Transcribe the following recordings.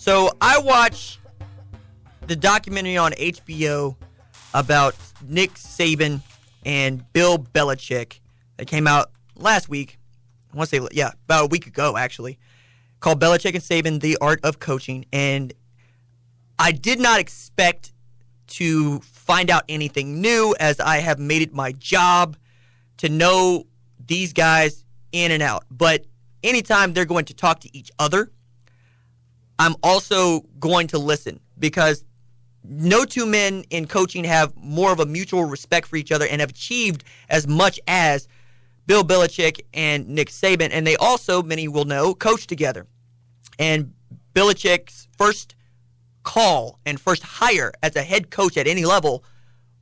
So I watched the documentary on HBO about Nick Saban and Bill Belichick that came out last week. I want to say, about a week ago, actually, called Belichick and Saban, The Art of Coaching. And I did not expect to find out anything new, as I have made it my job to know these guys in and out. But anytime they're going to talk to each other, I'm also going to listen, because no two men in coaching have more of a mutual respect for each other and have achieved as much as Bill Belichick and Nick Saban. And they also, many will know, coach together. And Belichick's first call and first hire as a head coach at any level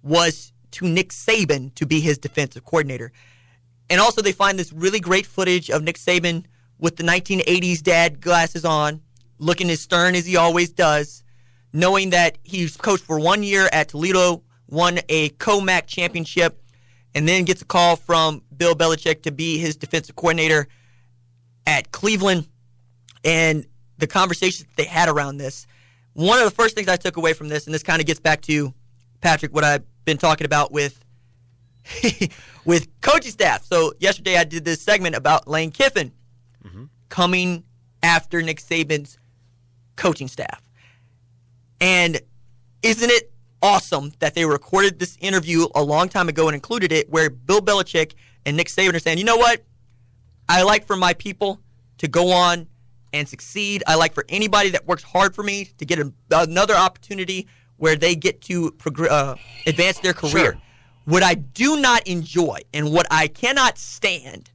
was to Nick Saban to be his defensive coordinator. And also they find this really great footage of Nick Saban with the 1980s dad glasses on, looking as stern as he always does, knowing that he's coached for 1 year at Toledo, won a COMAC championship, and then gets a call from Bill Belichick to be his defensive coordinator at Cleveland. And the conversations that they had around this, one of the first things I took away from this, and this kind of gets back to, Patrick, what I've been talking about with with coaching staff. So yesterday I did this segment about Lane Kiffin coming after Nick Saban's coaching staff. And isn't it awesome that they recorded this interview a long time ago and included it, where Bill Belichick and Nick Saban are saying, you know what? I like for my people to go on and succeed. I like for anybody that works hard for me to get another opportunity where they get to advance their career. Sure. What I do not enjoy and what I cannot stand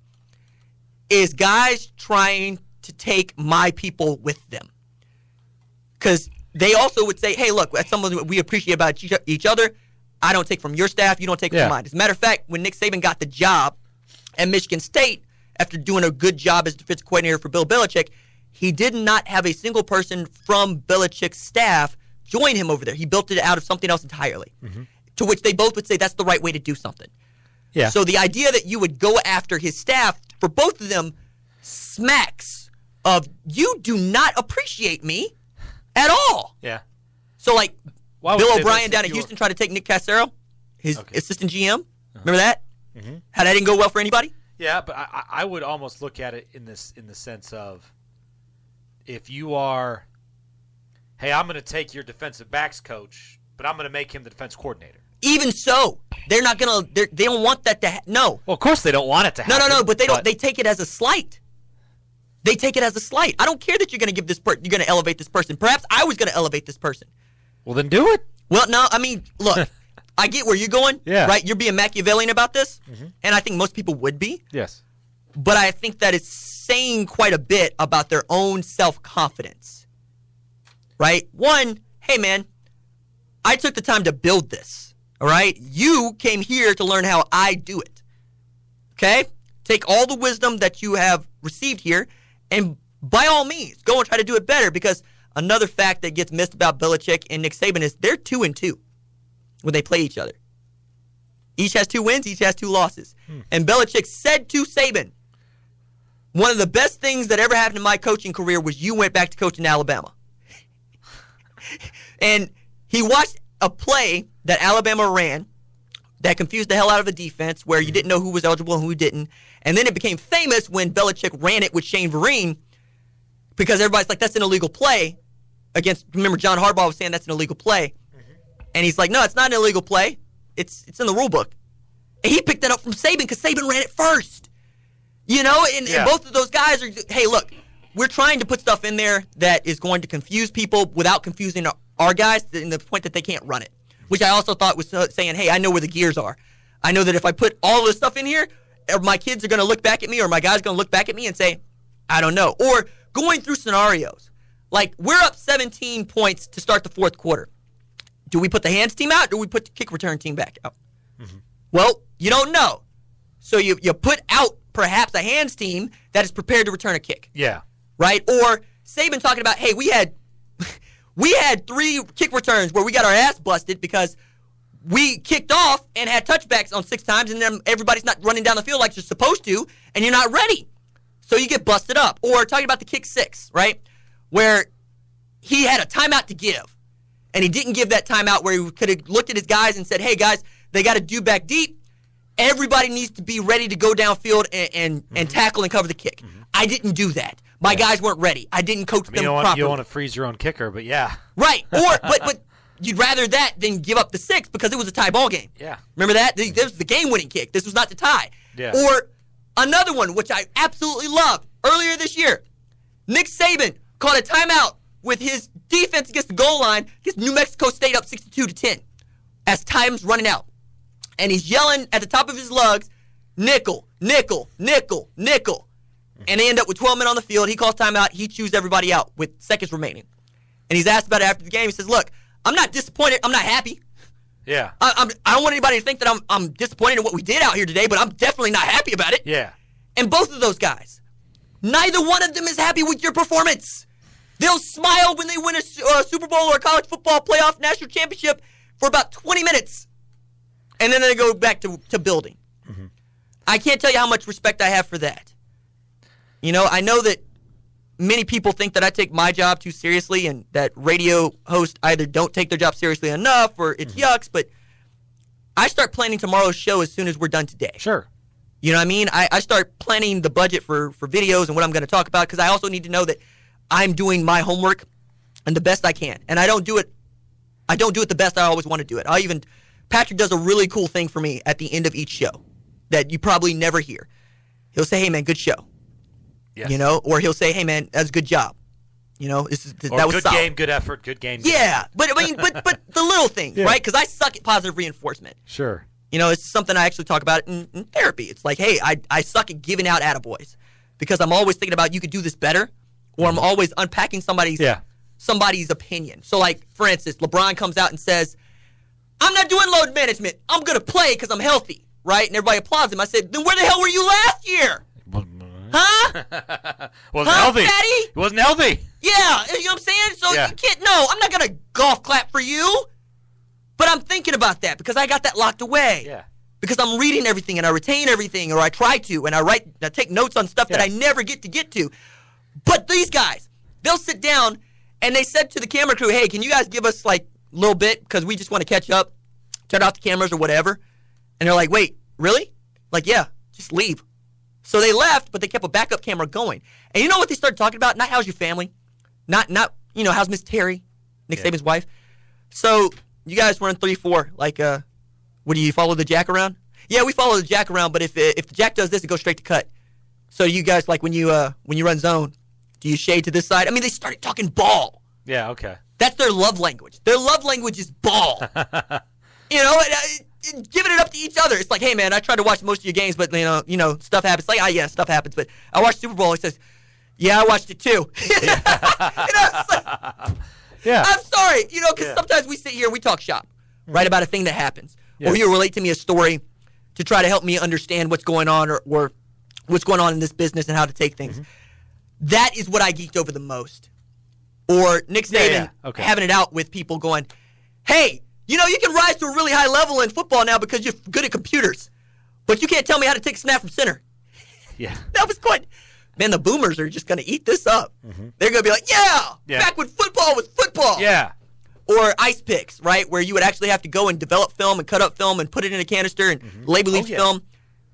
is guys trying to take my people with them. Because they also would say, hey, look, that's something we appreciate about each other. I don't take from your staff. You don't take from mine. As a matter of fact, when Nick Saban got the job at Michigan State, after doing a good job as defensive coordinator for Bill Belichick, he did not have a single person from Belichick's staff join him over there. He built it out of something else entirely, to which they both would say that's the right way to do something. Yeah. So the idea that you would go after his staff, for both of them, smacks of, you do not appreciate me at all. Yeah. So, like, Well, Bill O'Brien down at Houston tried to take Nick Cassero, his assistant GM. Remember that? How that didn't go well for anybody? Yeah, but I would almost look at it in the sense of, if you are, hey, I'm going to take your defensive backs coach, but I'm going to make him the defense coordinator. Even so, they're not going to. They don't want that to. No. Well, of course they don't want it to happen. No. But they don't. They take it as a slight. They take it as a slight. I don't care that you're going to give this you're going to elevate this person. Perhaps I was going to elevate this person. Well, then do it. Well, no. I mean, look. I get where you're going. Yeah. Right. You're being Machiavellian about this, and I think most people would be. Yes. But I think that it's saying quite a bit about their own self-confidence. Right? One, hey, man, I took the time to build this. All right? You came here to learn how I do it. Okay? Take all the wisdom that you have received here, and by all means, go and try to do it better, because another fact that gets missed about Belichick and Nick Saban is they're 2-2 when they play each other. Each has 2 wins, each has 2 losses. And Belichick said to Saban, one of the best things that ever happened in my coaching career was you went back to coaching Alabama. And he watched a play that Alabama ran that confused the hell out of the defense, where you didn't know who was eligible and who didn't. And then it became famous when Belichick ran it with Shane Vereen, because everybody's like, that's an illegal play. Remember, John Harbaugh was saying that's an illegal play. And he's like, no, it's not an illegal play. It's in the rule book. And he picked that up from Saban because Saban ran it first. You know, and both of those guys are, hey, look, we're trying to put stuff in there that is going to confuse people without confusing our guys in the point that they can't run it, which I also thought was saying, hey, I know where the gears are. I know that if I put all this stuff in here, my kids are going to look back at me, or my guys are going to look back at me and say, I don't know. Or going through scenarios. Like, we're up 17 points to start the fourth quarter. Do we put the hands team out, or do we put the kick return team back out? Well, you don't know. So you put out perhaps a hands team that is prepared to return a kick. Yeah. Right? Or Saban talking about, hey, we had 3 kick returns where we got our ass busted because we kicked off and had touchbacks on 6 times, and then everybody's not running down the field like you're supposed to, and you're not ready. So you get busted up. Or talking about the kick 6, right? Where he had a timeout to give, and he didn't give that timeout where he could have looked at his guys and said, hey, guys, they got to do back deep. Everybody needs to be ready to go downfield and tackle and cover the kick. I didn't do that. My guys weren't ready. I didn't coach them properly. You don't want to freeze your own kicker, but yeah. Right. But you'd rather that than give up the 6 because it was a tie ball game. Yeah. Remember that? This was the game-winning kick. This was not the tie. Yeah. Or another one, which I absolutely loved, earlier this year. Nick Saban called a timeout with his defense against the goal line against New Mexico State up 62-10 as time's running out. And he's yelling at the top of his lungs, nickel, nickel, nickel, nickel. And they end up with 12 men on the field. He calls timeout. He chews everybody out with seconds remaining. And he's asked about it after the game. He says, look, I'm not disappointed. I'm not happy. Yeah. I don't want anybody to think that I'm disappointed in what we did out here today, but I'm definitely not happy about it. Yeah. And both of those guys, neither one of them is happy with your performance. They'll smile when they win a Super Bowl or a college football playoff national championship for about 20 minutes. And then they go back to building. Mm-hmm. I can't tell you how much respect I have for that. You know, I know that many people think that I take my job too seriously and that radio hosts either don't take their job seriously enough or it's yucks, but I start planning tomorrow's show as soon as we're done today. Sure. You know what I mean? I start planning the budget for videos and what I'm going to talk about because I also need to know that I'm doing my homework and the best I can. And I don't do it the best I always want to do it. Patrick does a really cool thing for me at the end of each show that you probably never hear. He'll say, hey, man, good show. Yes. You know, or he'll say, hey, man, that's a good job. You know, that was good solid. Game, good effort, good game. Good yeah, but the little things, right? Because I suck at positive reinforcement. Sure. You know, it's something I actually talk about in therapy. It's like, hey, I suck at giving out attaboys because I'm always thinking about you could do this better, or I'm always unpacking somebody's opinion. So, like, for instance, LeBron comes out and says, I'm not doing load management. I'm going to play because I'm healthy, right? And everybody applauds him. I said, then where the hell were you last year? Huh? Wasn't healthy. Daddy? He wasn't healthy. Yeah, you know what I'm saying? So you can't, no, I'm not going to golf clap for you. But I'm thinking about that because I got that locked away. Yeah. Because I'm reading everything and I retain everything, or I try to, and I take notes on stuff that I never get to. But these guys, they'll sit down and they said to the camera crew, hey, can you guys give us like a little bit because we just want to catch up, turn off the cameras or whatever. And they're like, wait, really? Like, yeah, just leave. So they left, but they kept a backup camera going. And you know what they started talking about? Not how's your family, not how's Miss Terry, Nick Saban's wife. So you guys run 3-4. Like, what do you follow the jack around? Yeah, we follow the jack around, but if the jack does this, it goes straight to cut. So you guys, like when you run zone, do you shade to this side? I mean, they started talking ball. Yeah, okay. That's their love language. Their love language is ball. You know, giving it up to each other. It's like, hey, man, I tried to watch most of your games, but, you know, stuff happens. Like, yeah, stuff happens. But I watched Super Bowl. He says, yeah, I watched it too. Yeah. I'm sorry, because sometimes we sit here and we talk shop, right, about a thing that happens. Yeah. Or you relate to me a story to try to help me understand what's going on or what's going on in this business and how to take things. Mm-hmm. That is what I geeked over the most. Or Nick Saban having it out with people going, hey, you can rise to a really high level in football now because you're good at computers, but you can't tell me how to take a snap from center. Yeah. That was quite... Man, the boomers are just going to eat this up. Mm-hmm. They're going to be like, back when football was football. Yeah. Or ice picks, right, where you would actually have to go and develop film and cut up film and put it in a canister and label each film,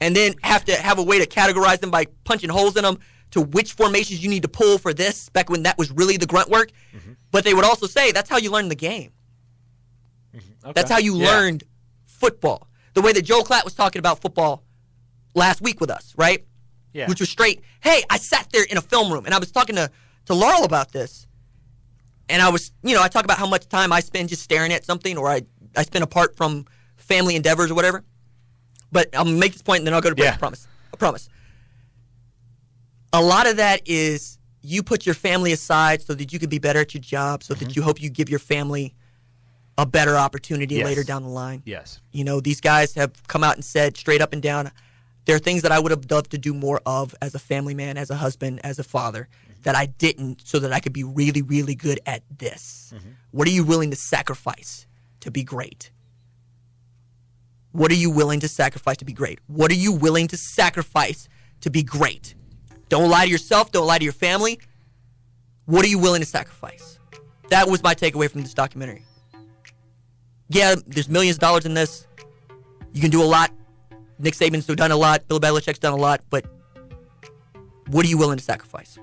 and then have to have a way to categorize them by punching holes in them to which formations you need to pull for this, back when that was really the grunt work. Mm-hmm. But they would also say that's how you learned the game. Mm-hmm. Okay. That's how you learned football. The way that Joel Klatt was talking about football last week with us, right? Yeah. Which was straight, hey, I sat there in a film room, and I was talking to Laurel about this. And I was, I talk about how much time I spend just staring at something, or I spend apart from family endeavors or whatever. But I'll make this point, and then I'll go to break. I promise. A lot of that is you put your family aside so that you can be better at your job, so that you hope you give your family a better opportunity later down the line. Yes. These guys have come out and said straight up and down, there are things that I would have loved to do more of as a family man, as a husband, as a father, that I didn't, so that I could be really, really good at this. Mm-hmm. What are you willing to sacrifice to be great? What are you willing to sacrifice to be great? What are you willing to sacrifice to be great? Don't lie to yourself. Don't lie to your family. What are you willing to sacrifice? That was my takeaway from this documentary. Yeah, there's millions of dollars in this. You can do a lot. Nick Saban's done a lot. Bill Belichick's done a lot. But what are you willing to sacrifice?